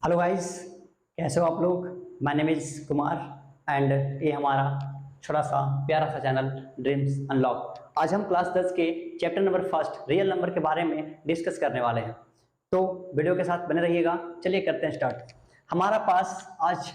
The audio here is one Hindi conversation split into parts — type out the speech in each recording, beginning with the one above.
हेलो गाइस, कैसे हो आप लोग। My name is Kumar and ये हमारा छोटा सा प्यारा सा चैनल ड्रीम्स अनलॉक। आज हम क्लास 10 के chapter number first real number के बारे में डिस्कस करने वाले हैं, तो वीडियो के साथ बने रहिएगा। चलिए करते हैं स्टार्ट। हमारा पास आज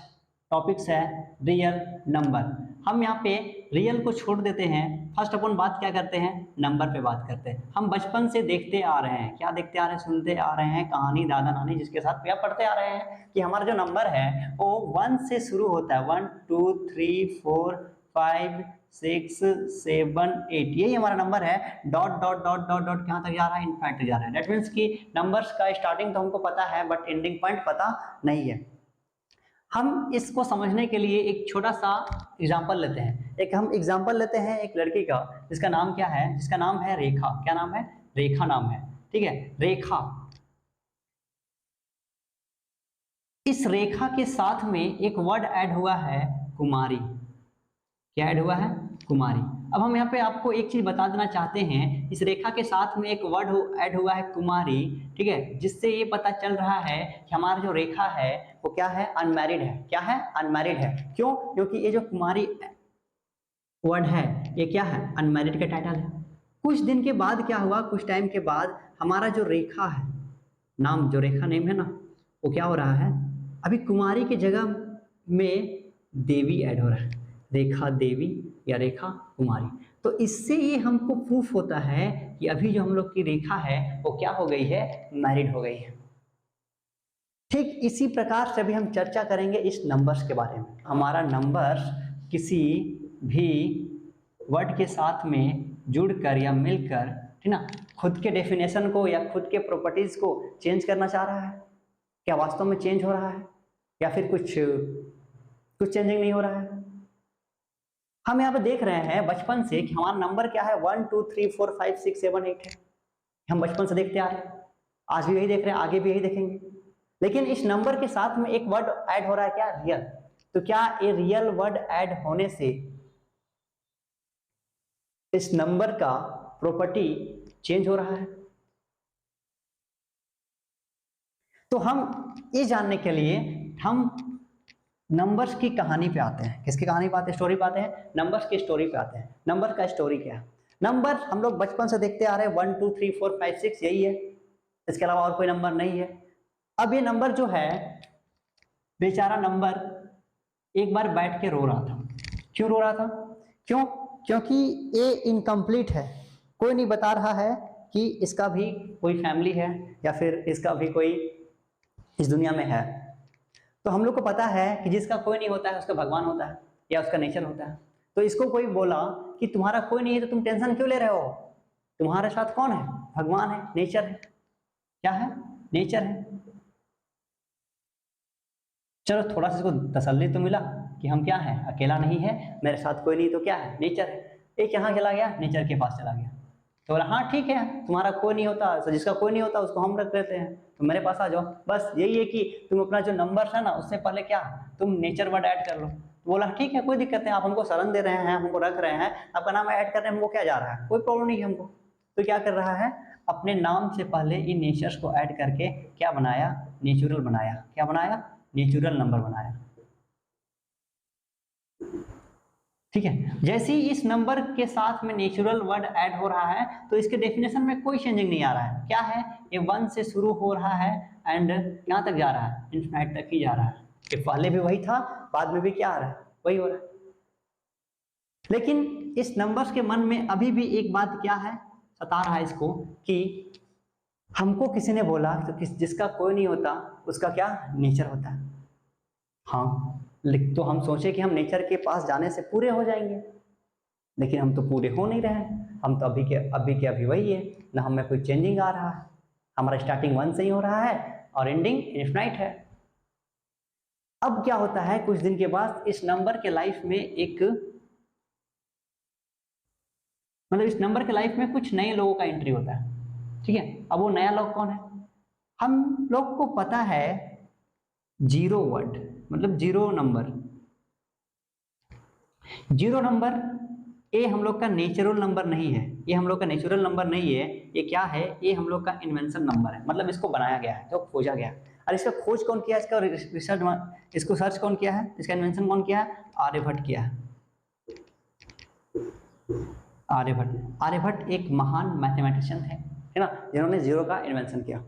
टॉपिक्स है रियल नंबर। हम यहाँ पे रियल को छोड़ देते हैं, फर्स्ट अपन बात क्या करते हैं, नंबर पे बात करते हैं। हम बचपन से देखते आ रहे हैं, क्या देखते आ रहे हैं, सुनते आ रहे हैं कहानी दादा नानी जिसके साथ या पढ़ते आ रहे हैं कि हमारा जो नंबर है वो 1 से शुरू होता है। 1 2 3 4 5 6 7 8, यही हमारा नंबर है। Dot dot dot dot dot कहाँ तक जा रहा है, इनफाइनाइट तक जा रहा है। दैट मीन्स कि नंबर्स का स्टार्टिंग तो हमको पता है बट एंडिंग पॉइंट पता नहीं है। हम इसको समझने के लिए एक छोटा सा एग्जाम्पल लेते हैं। हम एग्जाम्पल लेते हैं एक लड़की का जिसका नाम क्या है, जिसका नाम है रेखा। क्या नाम है? रेखा नाम है। ठीक है, रेखा। इस रेखा के साथ में एक वर्ड ऐड हुआ है कुमारी। क्या ऐड हुआ है? कुमारी। अब हम यहाँ पे आपको एक चीज बता देना चाहते हैं, इस रेखा के साथ में एक वर्ड ऐड हुआ है कुमारी। ठीक है, जिससे ये पता चल रहा है कि हमारा जो रेखा है वो क्या है, अनमैरिड है। क्या है? अनमैरिड है। क्यों? क्योंकि ये जो कुमारी वर्ड है ये क्या है, अनमैरिड का टाइटल है। कुछ दिन के बाद क्या हुआ, कुछ टाइम के बाद हमारा जो रेखा है नाम, जो रेखा नेम है ना, वो क्या हो रहा है, अभी कुमारी की जगह में देवी ऐड हो रहा है। रेखा देवी या रेखा कुमारी। तो इससे ये हमको प्रूफ होता है कि अभी जो हम लोग की रेखा है वो क्या हो गई है, मैरिड हो गई है। ठीक इसी प्रकार से अभी हम चर्चा करेंगे इस नंबर्स के बारे में। हमारा नंबर किसी भी वर्ड के साथ में जुड़कर या मिलकर, ठीक ना, खुद के डेफिनेशन को या खुद के प्रॉपर्टीज को चेंज करना चाह रहा है। क्या वास्तव में चेंज हो रहा है या फिर कुछ चेंजिंग नहीं हो रहा है? हम यहाँ पे देख रहे हैं बचपन से कि हमारा नंबर क्या है, 1 2 3 4 5 6 7 8 है। हम बचपन से देखते आ रहे हैं, आज भी यही देख रहे हैं, आगे भी यही देखेंगे। लेकिन इस नंबर के साथ में एक वर्ड ऐड हो रहा है, क्या? रियल। तो क्या ये रियल वर्ड ऐड होने से इस नंबर का प्रॉपर्टी चेंज हो रहा है? तो हम ये जानने के लिए हम नंबर्स की कहानी पे आते हैं। किसकी कहानी पे आते हैं? स्टोरी पे आते हैं। नंबर्स की स्टोरी पे आते हैं। नंबर का स्टोरी क्या है? नंबर हम लोग बचपन से देखते आ रहे हैं, 1 2 3 4 5 6 यही है, इसके अलावा और कोई नंबर नहीं है। अब ये नंबर जो है, बेचारा नंबर एक बार बैठ के रो रहा था। क्यों रो रहा था? क्यों? क्योंकि ये इनकम्प्लीट है। कोई नहीं बता रहा है कि इसका भी कोई फैमिली है या फिर इसका भी कोई इस दुनिया में है। तो हम लोग को पता है कि जिसका कोई नहीं होता है उसका भगवान होता है या उसका नेचर होता है। तो इसको कोई बोला कि तुम्हारा कोई नहीं है तो तुम टेंशन क्यों ले रहे हो, तुम्हारे साथ कौन है? भगवान है, नेचर है। क्या है? नेचर है। चलो थोड़ा सा इसको तसल्ली तो मिला कि हम क्या है, अकेला नहीं है, मेरे साथ कोई नहीं तो क्या है, नेचर है। एक यहाँ चला गया, नेचर के पास चला गया, तो बोला हाँ ठीक है, तुम्हारा कोई नहीं होता, तो जिसका कोई नहीं होता उसको हम रख देते हैं, तो मेरे पास आ जाओ। बस यही है कि तुम अपना जो नंबर है ना उससे पहले क्या, तुम नेचर वर्ड ऐड कर लो। तो बोला ठीक है, कोई दिक्कत नहीं, आप हमको शरण दे रहे हैं, हमको रख रहे हैं, आपका नाम ऐड कर रहे हैं, हमको क्या जा रहा है, कोई प्रॉब्लम नहीं है हमको। तो क्या कर रहा है, अपने नाम से पहले इन नेचर्स को ऐड करके क्या बनाया, नेचुरल बनाया। क्या बनाया? नेचुरल नंबर बनाया। ठीक है, जैसे ही इस नंबर के साथ में नेचुरल वर्ड ऐड हो रहा है तो इसके डेफिनेशन में कोई चेंजिंग नहीं आ रहा है। क्या है, ये 1 से शुरू हो रहा है एंड यहाँ तक जा रहा है, इनफिनिट तक ही जा रहा है। ये पहले भी वही था, बाद में भी क्या आ रहा है, वही हो रहा है। लेकिन इस नंबर्स के मन में अभी भी एक बात क्या है, सता रहा है इसको, कि हमको किसी ने बोला तो जिसका कोई नहीं होता उसका क्या नेचर होता है। हाँ, तो हम सोचे कि हम नेचर के पास जाने से पूरे हो जाएंगे, लेकिन हम तो पूरे हो नहीं रहे हैं। हम तो अभी के अभी वही है, ना हमें कोई चेंजिंग आ रहा है। हमारा स्टार्टिंग 1 से ही हो रहा है और एंडिंग इनफिनिट है। अब क्या होता है, कुछ दिन के बाद इस नंबर के लाइफ में इस नंबर के लाइफ में कुछ नए लोगों का एंट्री होता है। ठीक है, अब वो नया लोग कौन है? हम लोग को पता है जीरो वर्ड, मतलब जीरो नंबर। जीरो नंबर ये हम लोग का नेचुरल नंबर नहीं है, ये हम लोग का नेचुरल नंबर नहीं है। ये क्या है, ये हम लोग का इन्वेंशन नंबर है, मतलब इसको बनाया गया है, तो खोजा गया है। और इसका खोज कौन किया, इसका रिसर्च, इसको सर्च कौन किया है, इसका इन्वेंशन कौन किया है, आर्यभट्ट किया है। आर्यभट्ट, आर्यभट्ट एक महान मैथमेटिशियन थे, है ना, जिन्होंने जीरो का इन्वेंशन किया।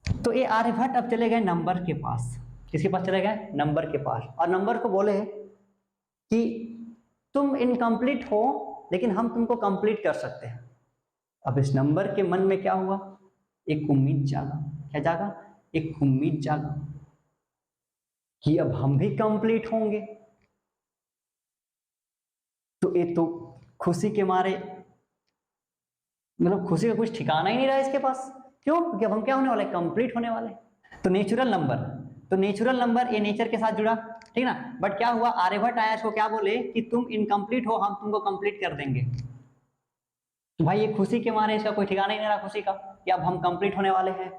तो ये आर्यभट्ट अब चले गए नंबर के पास, किसके पास चले गए, नंबर के पास, और नंबर को बोले कि तुम इनकम्प्लीट हो लेकिन हम तुमको कंप्लीट कर सकते हैं। अब इस नंबर के मन में क्या हुआ, एक उम्मीद जागा, क्या जागा, एक उम्मीद जागा कि अब हम भी कंप्लीट होंगे। तो ये तो खुशी के मारे, मतलब खुशी का कुछ ठिकाना ही नहीं रहा इसके पास, क्यों, क्योंकि अब हम क्या होने वाले, कंप्लीट होने वाले। तो नेचुरल नंबर, तो नेचुरल नंबर ये नेचर के साथ जुड़ा, ठीक ना, बट क्या हुआ, आर्यभट्ट आया, इसको क्या बोले कि तुम इनकम्प्लीट हो, हम तुमको कंप्लीट कर देंगे। तो भाई ये खुशी के मारे इसका कोई ठिकाना ही नहीं रहा खुशी का कि अब हम कंप्लीट होने वाले हैं।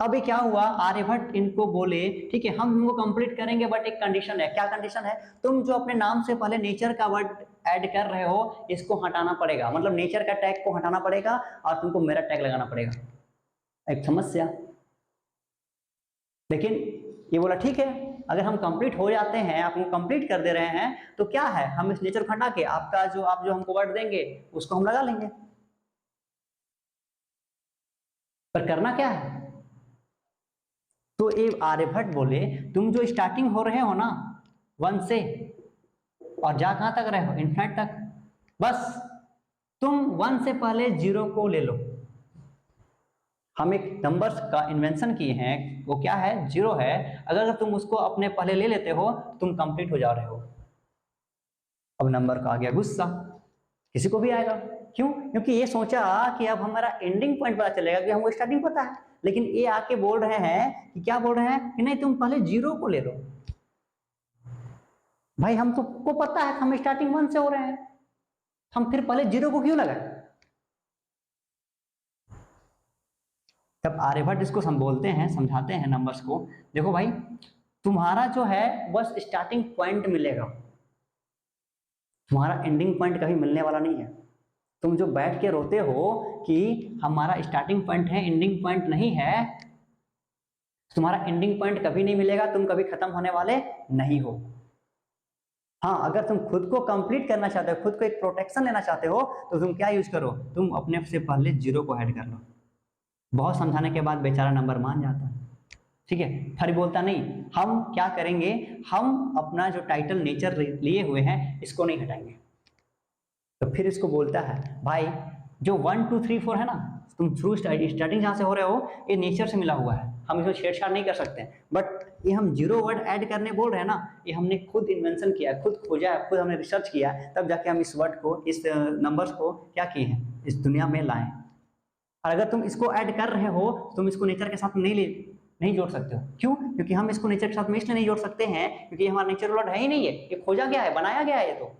अब ये क्या हुआ, आर्यभट्ट इनको बोले ठीक है हम तुमको कंप्लीट करेंगे, बट एक कंडीशन है। क्या कंडीशन है, तुम जो अपने नाम से पहले नेचर का वर्ड ऐड कर रहे हो इसको हटाना पड़ेगा, मतलब नेचर का टैग को हटाना पड़ेगा और तुमको मेरा टैग लगाना पड़ेगा। एक समस्या, लेकिन ये बोला ठीक है अगर हम कंप्लीट हो जाते हैं, आप हमको कंप्लीट कर दे रहे हैं तो क्या है, हम इस नेचर को हटा के आपका जो आप जो हमको वर्ड देंगे उसको हम लगा लेंगे। पर करना क्या है, तो ये आर्यभट्ट बोले तुम जो स्टार्टिंग हो रहे हो ना 1 से और जा कहां तक रहे हो, इन्फिनिट तक, बस तुम 1 से पहले 0 को ले लो। हम एक नंबर्स का इन्वेंशन किए हैं, वो क्या है, 0 है, अगर तुम उसको अपने पहले ले लेते हो तुम कंप्लीट हो जा रहे हो। अब नंबर का आ गया गुस्सा, किसी को भी आएगा, क्यों, क्योंकि ये सोचा कि अब हमारा एंडिंग पॉइंट पता चलेगा कि हमको स्टार्टिंग पता है, लेकिन ये आके बोल रहे हैं कि क्या बोल रहे हैं कि नहीं तुम पहले 0 को ले लो। भाई हम तो को पता है हम स्टार्टिंग 1 से हो रहे हैं, हम फिर पहले 0 को क्यों लगाए। तब आर्यभट्ट इसको हम बोलते हैं, समझाते हैं नंबर्स को, देखो भाई तुम्हारा जो है बस स्टार्टिंग पॉइंट मिलेगा, तुम्हारा एंडिंग पॉइंट कभी मिलने वाला नहीं है। तुम जो बैठ के रोते हो कि हमारा स्टार्टिंग पॉइंट है एंडिंग पॉइंट नहीं है, तुम्हारा एंडिंग पॉइंट कभी नहीं मिलेगा, तुम कभी खत्म होने वाले नहीं हो। हाँ अगर तुम खुद को कंप्लीट करना चाहते हो, खुद को एक प्रोटेक्शन लेना चाहते हो, तो तुम क्या यूज करो, तुम अपने से पहले 0 को ऐड कर लो। बहुत समझाने के बाद बेचारा नंबर मान जाता है, ठीक है, फिर बोलता नहीं, हम क्या करेंगे, हम अपना जो टाइटल नेचर लिए हुए हैं इसको नहीं हटाएंगे। तो फिर इसको बोलता है भाई जो 1 2 3 4 है ना, तुम थ्रू स्टार्टिंग जहां से हो रहे हो ये नेचर से मिला हुआ है, हम इसमें छेड़छाड़ नहीं कर सकते हैं, बट ये हम 0 वर्ड ऐड करने बोल रहे हैं ना, ये हमने खुद इन्वेंशन किया है, खुद खोजा है, खुद हमने रिसर्च किया है, तब जाके हम इस वर्ड को, इस नंबर्स को क्या किए हैं, इस दुनिया में लाए। और अगर तुम इसको ऐड कर रहे हो तुम इसको नेचर के साथ नहीं जोड़ सकते हो, क्यों, क्योंकि हम इसको नेचर के साथ में इसलिए नहीं जोड़ सकते हैं क्योंकि हमारा नेचर वर्ड है ही नहीं है, ये खोजा गया है, बनाया गया है ये तो।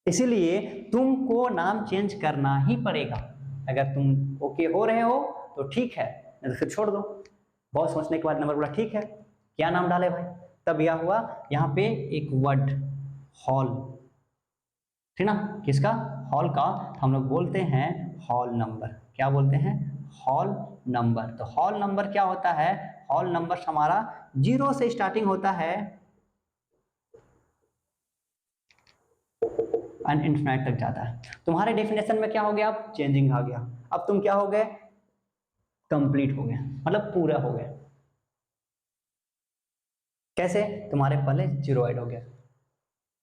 इसीलिए तुमको नाम चेंज करना ही पड़ेगा, अगर तुम ओके हो रहे हो तो ठीक है, नहीं तो फिर छोड़ दो। बहुत सोचने के बाद नंबर बोला ठीक है क्या नाम डाले भाई, तब यह हुआ यहाँ पे एक वर्ड हॉल, ठीक ना, किसका, हॉल का, हम लोग बोलते हैं हॉल नंबर, क्या बोलते हैं, हॉल नंबर। तो हॉल नंबर क्या होता है, हॉल नंबर हमारा 0 से स्टार्टिंग होता है एंड इन्फिनिट तक जाता है। तुम्हारे डेफिनेशन में क्या हो गया, अब चेंजिंग आ गया, अब तुम क्या हो गए, कंप्लीट हो गए, मतलब पूरा हो गया। कैसे, तुम्हारे पहले 0 ऐड हो गया,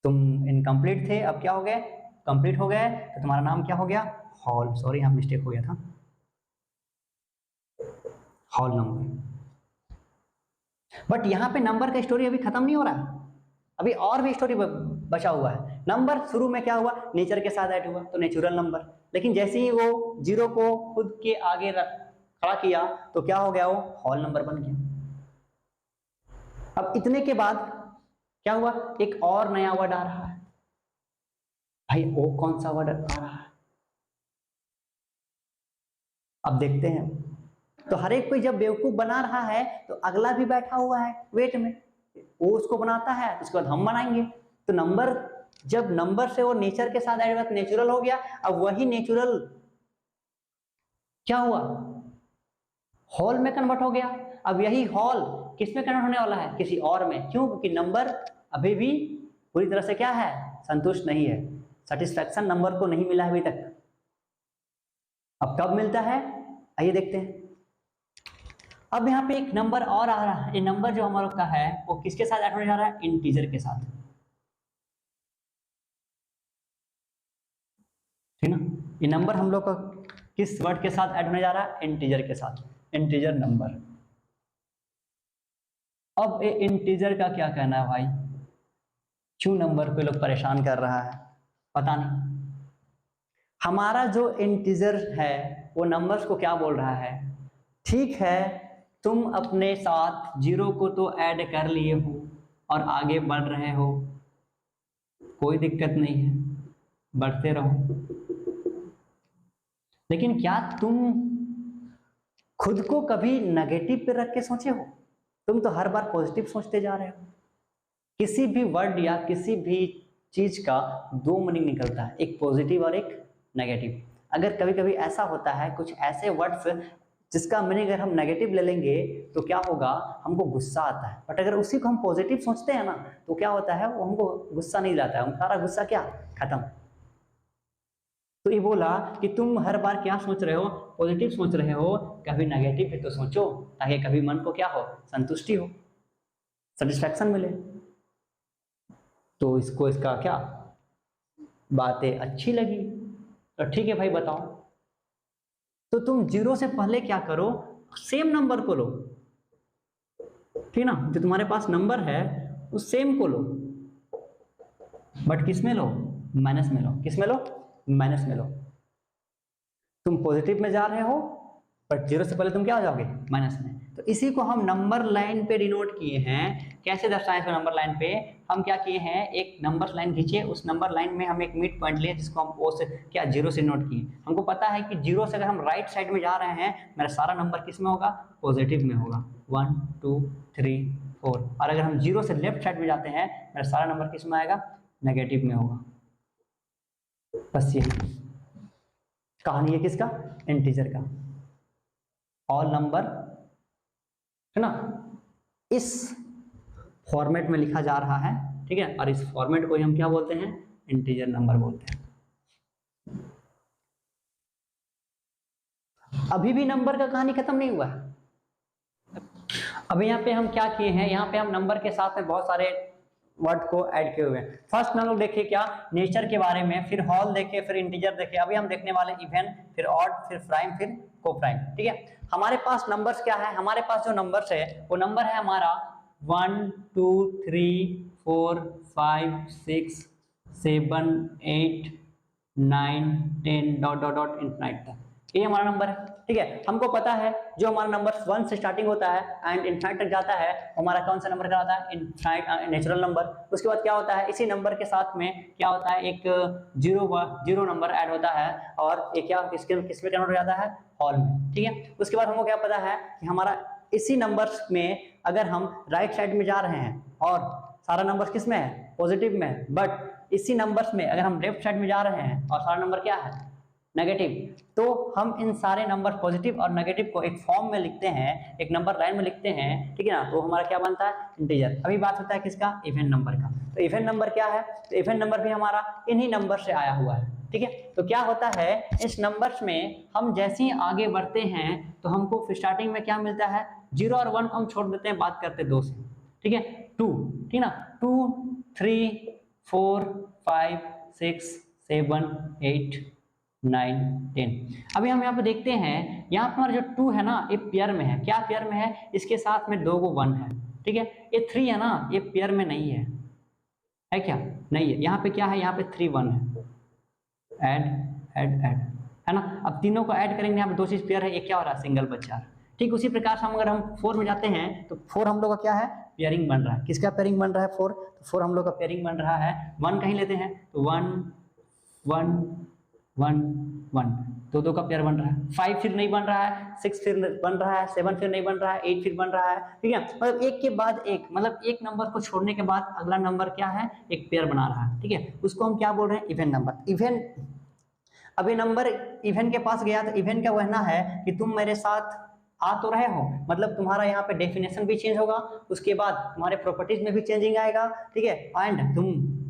तुम इनकम्प्लीट थे, अब क्या हो गए, कंप्लीट हो गए, तो तुम्हारा नाम क्या हो गया, हॉल, सॉरी यहाँ मिस्टेक हो गया था, हॉल नंबर। बट यहाँ पे नंबर का स्टोरी अभी खत्म नहीं हो रहा, अभी और भी स्टोरी बचा हुआ है। नंबर शुरू में क्या हुआ, नेचर के साथ ऐड हुआ तो नेचुरल नंबर, लेकिन जैसे ही वो 0 को खुद के आगे खड़ा किया तो क्या हो गया, वो हॉल नंबर बन गया। अब इतने के बाद क्या हुआ, एक और नया वर्ड आ रहा है, भाई वो कौन सा वर्ड आ रहा है, अब देखते हैं। तो हर एक कोई जब बेवकूफ बना रहा है तो अगला भी बैठा हुआ है वेट में, वो उसको बनाता है, उसके बाद हम बनाएंगे। तो नंबर, जब नंबर से वो नेचर के साथ ऐड हुआ नेचुरल हो गया, अब वही नेचुरल क्या हुआ, होल में कन्वर्ट हो गया। अब यही होल किस में कन्वर्ट होने वाला है, किसी और में। क्यों, क्योंकि नंबर अभी भी पूरी तरह से क्या है, संतुष्ट नहीं है, सेटिस्फैक्शन नंबर को नहीं मिला अभी तक। अब कब मिलता है, आइए देखते हैं। अब यहाँ पे एक नंबर और आ रहा है, ये नंबर जो हमारे का है वो किसके साथ ऐड होने जा रहा है, इंटीजर के साथ, ठीक ना। ये नंबर हम लोग का किस वर्ड के साथ ऐड होने जा रहा है, इंटीजर के साथ, इंटीजर नंबर। अब ये इंटीजर का क्या कहना है भाई, क्यों नंबर को लोग परेशान कर रहा है, पता नहीं। हमारा जो इंटीजर है वो नंबर्स को क्या बोल रहा है, ठीक है तुम अपने साथ जीरो को तो ऐड कर लिए हो और आगे बढ़ रहे हो, कोई दिक्कत नहीं है, बढ़ते रहो, लेकिन क्या तुम खुद को कभी नेगेटिव पे रख के सोचे हो, तुम तो हर बार पॉजिटिव सोचते जा रहे हो। किसी भी वर्ड या किसी भी चीज का दो मीनिंग निकलता है, एक पॉजिटिव और एक नेगेटिव। अगर कभी कभी ऐसा होता है कुछ ऐसे वर्ड्स जिसका मीनिंग अगर हम नेगेटिव ले लेंगे तो क्या होगा, हमको गुस्सा आता है, बट अगर उसी को हम पॉजिटिव सोचते हैं ना तो क्या होता है, वो हमको गुस्सा नहीं लाता है, हम सारा गुस्सा क्या खत्म। तो ये बोला कि तुम हर बार क्या सोच रहे हो, पॉजिटिव सोच रहे हो, कभी नेगेटिव भी तो सोचो, ताकि कभी मन को क्या हो, संतुष्टि हो, सेटिस्फैक्शन मिले। तो इसको इसका क्या बातें अच्छी लगी, तो ठीक है भाई बताओ। तो तुम जीरो से पहले क्या करो, सेम नंबर को लो, ठीक ना, जो तुम्हारे पास नंबर है उस सेम को लो, बट किस में लो, माइनस में लो। किस में लो, माइनस में लो। तुम पॉजिटिव में जा रहे हो बट जीरो से पहले तुम क्या हो जाओगे, माइनस में। तो इसी को हम नंबर लाइन पे डिनोट किए हैं। कैसे दर्शाएं इसको, नंबर लाइन पे हम क्या किए हैं, एक नंबर लाइन खींचे, उस नंबर लाइन में हम एक मिड पॉइंट लिए जिसको हम ओ से क्या जीरो से नोट किए। हमको पता है कि जीरो से अगर हम राइट साइड में जा रहे हैं, मेरा सारा नंबर किस में होगा, पॉजिटिव में होगा, 1 2 3 4। और अगर हम जीरो से लेफ्ट साइड में जाते हैं, मेरा सारा नंबर किस में आएगा, नेगेटिव में होगा। बस यही कहानी है किसका, इंटीजर का। ऑल नंबर है ना इस फॉर्मेट में लिखा जा रहा है, ठीक है, और इस फॉर्मेट को हम क्या बोलते हैं, इंटीजर नंबर बोलते हैं। अभी भी नंबर का कहानी खत्म नहीं हुआ है। अभी यहाँ पे हम क्या किए हैं, यहाँ पे हम नंबर के साथ में बहुत सारे वर्ड को ऐड किए हुए हैं। फर्स्ट हम लोग देखिए क्या, नेचर के बारे में, फिर होल देखे, फिर इंटीजर देखे। अभी हम देखने वाले इवन, फिर ऑड, फिर प्राइम, फिर को प्राइम, ठीक है। हमारे पास नंबर्स क्या है, हमारे पास जो नंबर्स है वो नंबर है हमारा 1 2 3 4 5 6 7 8 9 10 डॉट डॉट डॉट इनफिनिट तक, ये हमारा नंबर है, ठीक है। हमको पता है जो हमारा नंबर 1 से स्टार्टिंग होता है एंड इनफिनिट तक जाता है, हमारा कौन सा नंबर कहलाता है, इनफिनिट नेचुरल नंबर। उसके बाद क्या होता है, इसी नंबर के साथ में क्या होता है, एक जीरो नंबर ऐड होता है, और एक क्या किसमें कन्वर्ट हो जाता है, होल में, ठीक है। उसके बाद हमको क्या पता है कि हमारा इसी नंबर्स में अगर हम राइट साइड में जा रहे हैं और सारा नंबर किस में है, पॉजिटिव में, बट इसी नंबर्स में अगर हम लेफ्ट साइड में जा रहे हैं और सारा नंबर क्या है, नेगेटिव, तो हम इन सारे नंबर पॉजिटिव और नेगेटिव को एक फॉर्म में लिखते हैं, एक नंबर लाइन में लिखते हैं, ठीक है ना। तो हमारा क्या बनता है, इंटीजर। अभी बात होता है किसका, इवन नंबर का। तो इवन नंबर क्या है, तो इवन नंबर भी हमारा इन्हीं नंबर से आया हुआ है, ठीक है। तो क्या होता है, इस नंबर्स में हम जैसे ही आगे बढ़ते हैं तो हमको स्टार्टिंग में क्या मिलता है, 0 और 1 को हम छोड़ देते हैं, बात करते हैं 2 से, ठीक है, 2, ठीक ना, 2 3 4 5 6 7 8 9 10। अभी हम यहाँ पे देखते हैं, यहाँ पर हमारा जो 2 है ना, ये पेयर में है। क्या पेयर में है, इसके साथ में 2 को 1 है, ठीक है। ये 3 है ना, ये पेयर में नहीं है, है क्या, नहीं है। यहाँ पे क्या है, यहाँ पे 3 1 है, ऐड ऐड ऐड, है ना। अब तीनों को ऐड करेंगे, यहाँ पे 2 चीज पेयर है, एक क्या हो रहा है, सिंगल बचा। ठीक उसी प्रकार से हम अगर हम 4 में जाते हैं तो 4 हम लोग का क्या है, पेयरिंग बन रहा है। किसका पेयरिंग बन रहा है, 4। तो 4 हम लोग का पेयरिंग बन रहा है। 1 कहीं लेते हैं तो 1 1 1 1, तो 2 का पेयर बन रहा है। 5 फिर नहीं बन रहा है, 6 फिर बन रहा है, 7 फिर नहीं बन रहा है, 8 फिर बन रहा है, ठीक है। मतलब एक के बाद एक, मतलब एक नंबर को छोड़ने के बाद अगला नंबर क्या है, एक पेयर बना रहा है, ठीक है। उसको हम क्या बोल रहे हैं, इवन नंबर। इवन अब ये नंबर इवन के पास गया, तो इवन का कहना है कि तुम मेरे साथ आ तो रहे हो, मतलब तुम्हारा यहाँ पे डेफिनेशन भी चेंज होगा, उसके बाद तुम्हारे प्रॉपर्टीज में भी चेंजिंग आएगा, ठीक है, एंड तुमको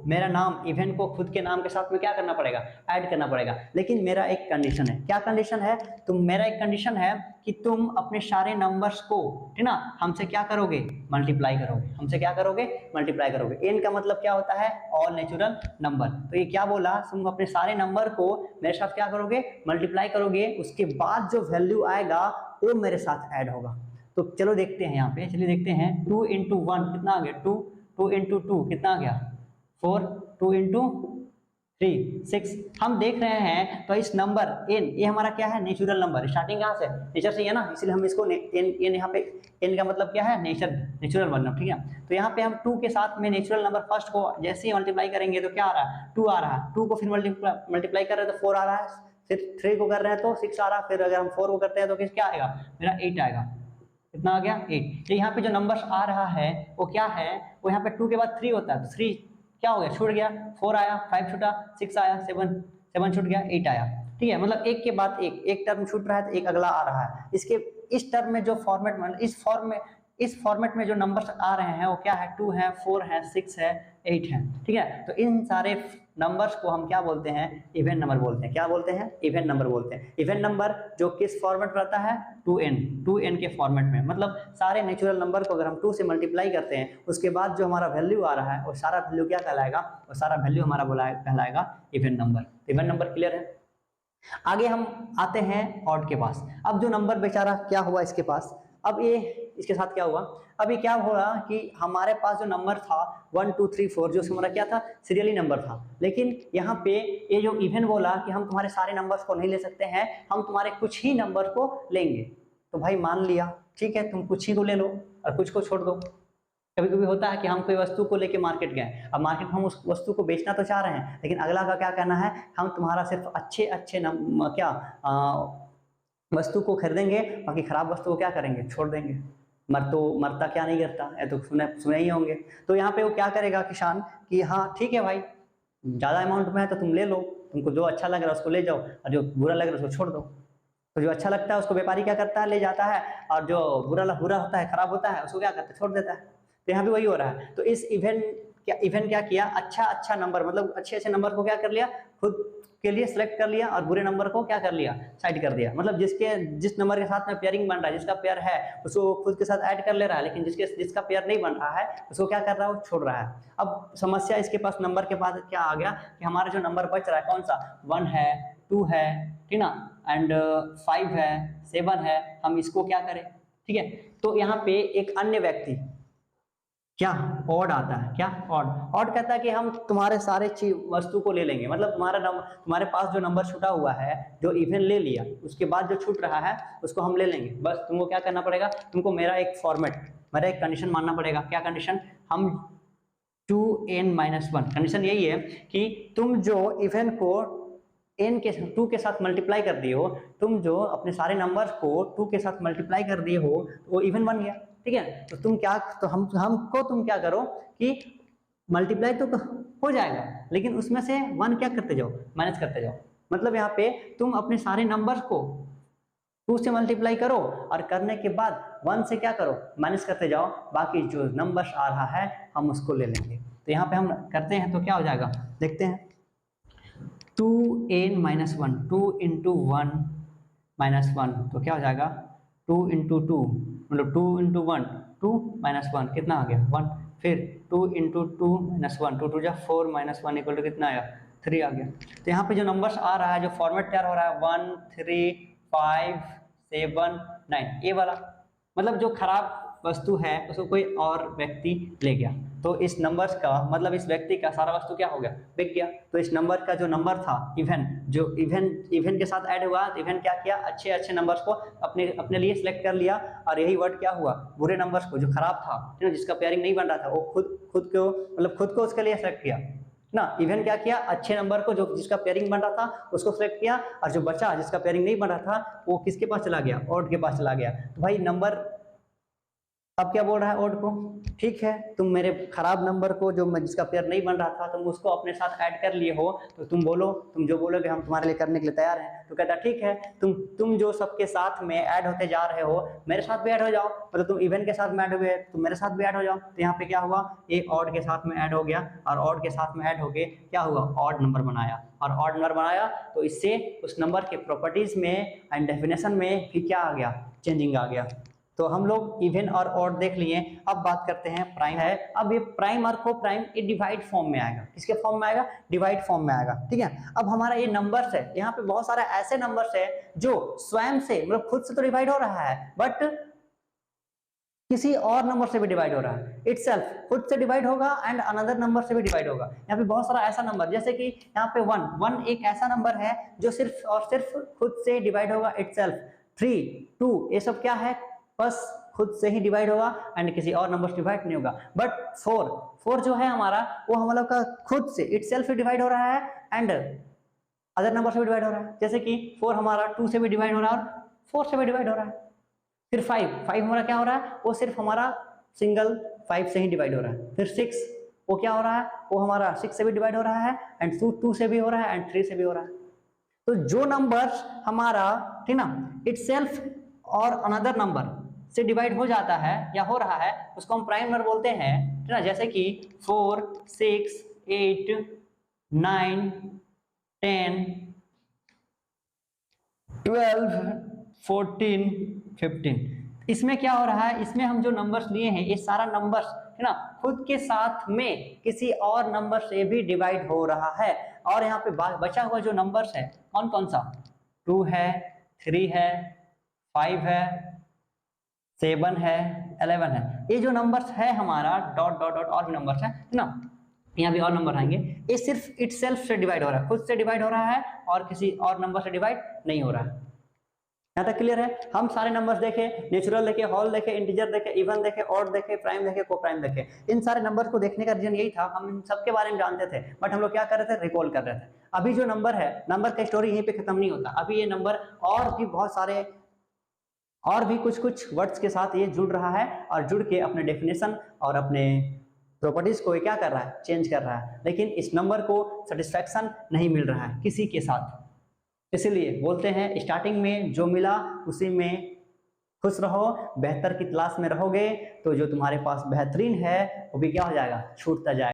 मेरा नाम इवन को खुद के नाम के साथ में क्या करना पड़ेगा, ऐड करना पड़ेगा। लेकिन मेरा एक कंडीशन है, क्या कंडीशन है, मेरा एक कंडीशन है कि तुम अपने सारे नंबर्स को, ठीक ना, हमसे क्या करोगे, मल्टीप्लाई करोगे, हमसे क्या करोगे, मल्टीप्लाई करोगे। एन का मतलब क्या होता है, ऑल नेचुरल नंबर। तो ये क्या बोला, तुम अपने सारे नंबर को मेरे साथ क्या करोगे, मल्टीप्लाई करोगे, उसके बाद जो वैल्यू आएगा वो मेरे साथ ऐड होगा। तो चलो देखते हैं यहाँ पे, चलिए देखते हैं, 2 इंटू 1 कितना आ गया, 2, 2 इंटू 2 कितना आ गया 4, 2 इंटू 3 6। हम देख रहे हैं तो इस नंबर n, ये हमारा क्या है, नेचुरल नंबर, स्टार्टिंग कहाँ से, नेचर से है ना, इसलिए हम इसको n यहाँ पे n का मतलब क्या है, नेचुरल नंबर, ठीक है। तो यहाँ पे हम 2 के साथ में नेचुरल नंबर फर्स्ट को जैसे ही मल्टीप्लाई करेंगे तो क्या आ रहा है, 2 आ रहा है, 2 को फिर मल्टीप्लाई कर रहे हैं तो 4 आ रहा है, फिर 3 को कर रहे हैं तो 6 आ रहा है, फिर अगर हम 4 को करते हैं तो क्या आएगा, मेरा 8 आएगा, कितना आ गया 8। तो यहाँ पे जो नंबर आ रहा है वो क्या है, वो यहाँ पे 2 के बाद 3 होता है, तो 3 क्या हो गया, छूट गया, 4 आया, 5 छूटा, 6 आया, 7 छूट गया, 8 आया, ठीक है। मतलब एक के बाद एक टर्म छूट रहा है तो एक अगला आ रहा है। इसके इस टर्म में जो फॉर्मेट में इस फॉर्मेट में जो नंबर्स आ रहे हैं वो क्या है, 2 है, 4 है, 6 है, 8 है, ठीक है। तो इन सारे नंबर्स को हम क्या बोलते हैं, इवन नंबर बोलते हैं। क्या बोलते हैं, इवन नंबर बोलते हैं। इवन नंबर जो किस फॉर्मेट में रहता है, 2n के फॉर्मेट में। मतलब सारे नेचुरल नंबर को अगर हम 2 से मल्टीप्लाई करते हैं, उसके बाद जो हमारा वैल्यू आ रहा है वो सारा वैल्यू क्या कहलाएगा, वो सारा वैल्यू हमारा कहलाएगा even number. Even number clear है। आगे हम आते हैं ऑड के पास। अब जो नंबर बेचारा क्या हुआ इसके पास, अब ये इसके साथ क्या हुआ, अब ये क्या हुआ कि हमारे पास जो नंबर था 1 2 3 4 जो हमारा क्या था, सीरियली नंबर था। लेकिन यहाँ पे ये जो इवन बोला कि हम तुम्हारे सारे नंबर्स को नहीं ले सकते हैं, हम तुम्हारे कुछ ही नंबर को लेंगे। तो भाई मान लिया, ठीक है, तुम कुछ ही को ले लो और कुछ को छोड़ दो। कभी कभी होता है कि हम कोई वस्तु को लेके मार्केट गए, अब मार्केट में हम उस वस्तु को बेचना तो चाह रहे हैं, लेकिन अगला का क्या कहना है, हम तुम्हारा सिर्फ अच्छे वस्तु को खरीदेंगे, बाकी खराब वस्तु को क्या करेंगे, छोड़ देंगे। मरता क्या नहीं करता है, तो सुने ही होंगे। तो यहाँ पे वो क्या करेगा किसान कि हाँ ठीक है भाई, ज़्यादा अमाउंट में है तो तुम ले लो, तुमको जो अच्छा लग रहा है उसको ले जाओ और जो बुरा लग रहा है उसको छोड़ दो। तो जो अच्छा लगता है उसको व्यापारी क्या करता है, ले जाता है, और जो बुरा होता है, खराब होता है, उसको क्या करता है, छोड़ देता है। तो यहाँ भी वही हो रहा है। तो इस इवेंट क्या किया, अच्छा नंबर, मतलब अच्छे नंबर को क्या कर लिया, खुद के लिए सिलेक्ट कर लिया, और बुरे नंबर को क्या कर लिया, साइड कर दिया। मतलब जिस नंबर के साथ में पेयरिंग बन रहा है, जिसका पेयर है उसको खुद के साथ ऐड कर ले रहा है, लेकिन जिसका पेयर नहीं बन रहा है उसको क्या कर रहा है, वो छोड़ रहा है। अब समस्या इसके पास नंबर के पास क्या आ गया कि हमारा जो नंबर बच रहा है कौन सा, 1 है, 2 है, ठीक ना, एंड 5 है, 7 है, हम इसको क्या करें, ठीक है। तो यहाँ पे एक अन्य व्यक्ति क्या ऑड आता है, क्या ऑड कहता है कि हम तुम्हारे सारे वस्तु को ले लेंगे। मतलब तुम्हारे पास जो नंबर छूटा हुआ है, जो इवन ले लिया, उसके बाद जो छूट रहा है उसको हम ले लेंगे। बस तुमको क्या करना पड़ेगा, तुमको मेरा एक कंडीशन मानना पड़ेगा। क्या कंडीशन, हम 2n-1, कंडीशन यही है कि तुम जो इवन को 2 के साथ मल्टीप्लाई कर दिए हो, तुम जो अपने सारे नंबर्स को 2 के साथ मल्टीप्लाई कर दिए हो, वो इवन बन गया, ठीक है। तो तुम क्या करो कि मल्टीप्लाई तो हो जाएगा, लेकिन उसमें से 1 क्या करते जाओ, माइनस करते जाओ। मतलब यहाँ पे तुम अपने सारे नंबर्स को 2 से मल्टीप्लाई करो, और करने के बाद 1 से क्या करो, माइनस करते जाओ, बाकी जो नंबर्स आ रहा है हम उसको ले लेंगे। तो यहाँ पे हम करते हैं तो क्या हो जाएगा, देखते हैं। 2n-1, 2 इंटू 1 माइनस 1, तो क्या हो जाएगा, 2 इंटू 2, मतलब 2 इंटू 1, 2 माइनस 1 कितना आ गया, 1। फिर 2 इंटू 2 माइनस 1, 2 जा 4 माइनस 1 इक्वल टू कितना आया, 3 आ गया। तो यहाँ पे जो नंबर्स आ रहा है, जो फॉर्मेट तैयार हो रहा है, 1 3 5 7 9, ये वाला, मतलब जो खराब वस्तु है उसको कोई और व्यक्ति ले गया, तो इस नंबर्स का मतलब इस व्यक्ति का सारा वस्तु क्या हो गया, बिक गया। तो इस नंबर का जो नंबर था इवन के साथ ऐड हुआ, तो इवन क्या किया, अच्छे नंबर्स को अपने लिए सिलेक्ट कर लिया, और यही वर्ड क्या हुआ, बुरे नंबर्स को, जो खराब था, जिसका पेयरिंग नहीं बन रहा था, वो खुद को उसके लिए सिलेक्ट किया ना। इवन क्या किया, अच्छे नंबर को, जो जिसका पेयरिंग बन रहा था उसको सिलेक्ट किया, और जो बचा जिसका पेयरिंग नहीं बन रहा था वो किसके पास चला गया, ऑड के पास चला गया। तो भाई नंबर अब क्या बोल रहा है ओड को, ठीक है तुम मेरे खराब नंबर को जो जिसका पेयर नहीं बन रहा था तुम उसको अपने साथ ऐड कर लिए हो, तो तुम बोलो, तुम जो बोलोगे हम तुम्हारे लिए करने के लिए तैयार हैं। तो कहता ठीक है, तुम जो सबके साथ में ऐड होते जा रहे हो मेरे साथ भी ऐड हो जाओ, मतलब तुम इवन के साथ में ऐड हो गए तुम मेरे साथ भी ऐड हो जाओ। तो यहाँ पे क्या हुआ, एक ऑड के साथ में ऐड हो गया और ऑड के साथ में ऐड हो गए क्या हुआ, ऑड नंबर बनाया, और ऑड नंबर बनाया तो इससे उस नंबर के प्रॉपर्टीज में एंड डेफिनेशन में भी क्या आ गया, चेंजिंग आ गया। तो हम लोग इवन और ऑड देख लिए। अब बात करते हैं प्राइम है। अब ये प्राइम और को प्राइम ये डिवाइड फॉर्म में आएगा, किसके फॉर्म में आएगा, डिवाइड फॉर्म में आएगा, ठीक है। अब हमारा ये नंबर्स है, यहाँ पे बहुत सारे ऐसे नंबर्स है जो स्वयं से मतलब खुद से तो डिवाइड हो रहा है बट किसी और नंबर से भी डिवाइड हो रहा है, इटसेल्फ खुद से डिवाइड होगा एंड अनदर नंबर से भी डिवाइड होगा। यहाँ पे बहुत सारा ऐसा नंबर, जैसे कि यहाँ पे वन एक ऐसा नंबर है जो सिर्फ और सिर्फ खुद से डिवाइड होगा इटसेल्फ। 3, 2 ये सब क्या है, बस खुद से ही डिवाइड होगा एंड किसी और नंबर से डिवाइड नहीं होगा। बट 4 जो है हमारा वो हम लोग का खुद से इटसेल्फ डिवाइड हो रहा है एंड अदर नंबर से भी डिवाइड हो रहा है। जैसे कि 4 हमारा 2 से भी डिवाइड हो रहा है और 4 से भी डिवाइड हो रहा है। फिर 5 हमारा क्या हो रहा है, वो सिर्फ हमारा सिंगल 5 से ही डिवाइड हो रहा है। फिर 6 वो क्या हो रहा है, वो हमारा 6 से भी डिवाइड हो रहा है एंड 2 से भी हो रहा है एंड 3 से भी हो रहा है। तो जो नंबर हमारा ठीक ना इटसेल्फ और अनदर नंबर से डिवाइड हो जाता है या हो रहा है उसको हम प्राइम नंबर बोलते हैं, ठीक ना। जैसे कि 4, 6, 8, 9, 10, 12, 14, 15। इसमें क्या हो रहा है, इसमें हम जो नंबर्स लिए हैं ये सारा नंबर्स है ना खुद के साथ में किसी और नंबर से भी डिवाइड हो रहा है। और यहाँ पे बचा हुआ जो नंबर्स है कौन कौन सा, 2 है, 3 है, 5 है, 7 है, 11 है। ये जो नंबर्स है हमारा डॉट डॉट डॉट और भी नंबर्स है ना, यहाँ भी और नंबर आएंगे। ये सिर्फ इटसेल्फ से डिवाइड हो रहा है, खुद से डिवाइड हो रहा है और किसी और नंबर से डिवाइड नहीं हो रहा है। यहाँ तक क्लियर है। हम सारे नंबर्स देखे, नेचुरल देखे, होल देखे, इंटीजर देखे, इवन देखे, ऑड देखे, प्राइम देखे, को प्राइम देखे। इन सारे नंबर्स को देखने का रीजन यही था, हम इन सबके बारे में जानते थे बट हम लोग क्या कर रहे थे, रिकॉल कर रहे थे। अभी जो नंबर है, नंबर का स्टोरी यहीं पे खत्म नहीं होता। अभी ये नंबर और भी बहुत सारे और भी कुछ कुछ वर्ड्स के साथ ये जुड़ रहा है और जुड़ के अपने डेफिनेशन और अपने प्रॉपर्टीज को क्या कर रहा है, चेंज कर रहा है। लेकिन इस नंबर को सेटिस्फैक्शन नहीं मिल रहा है किसी के साथ। इसीलिए बोलते हैं स्टार्टिंग में जो मिला उसी में खुश रहो, बेहतर की तलाश में रहोगे तो जो तुम्हारे पास बेहतरीन है वो भी क्या हो जाएगा, छूटता जाएगा।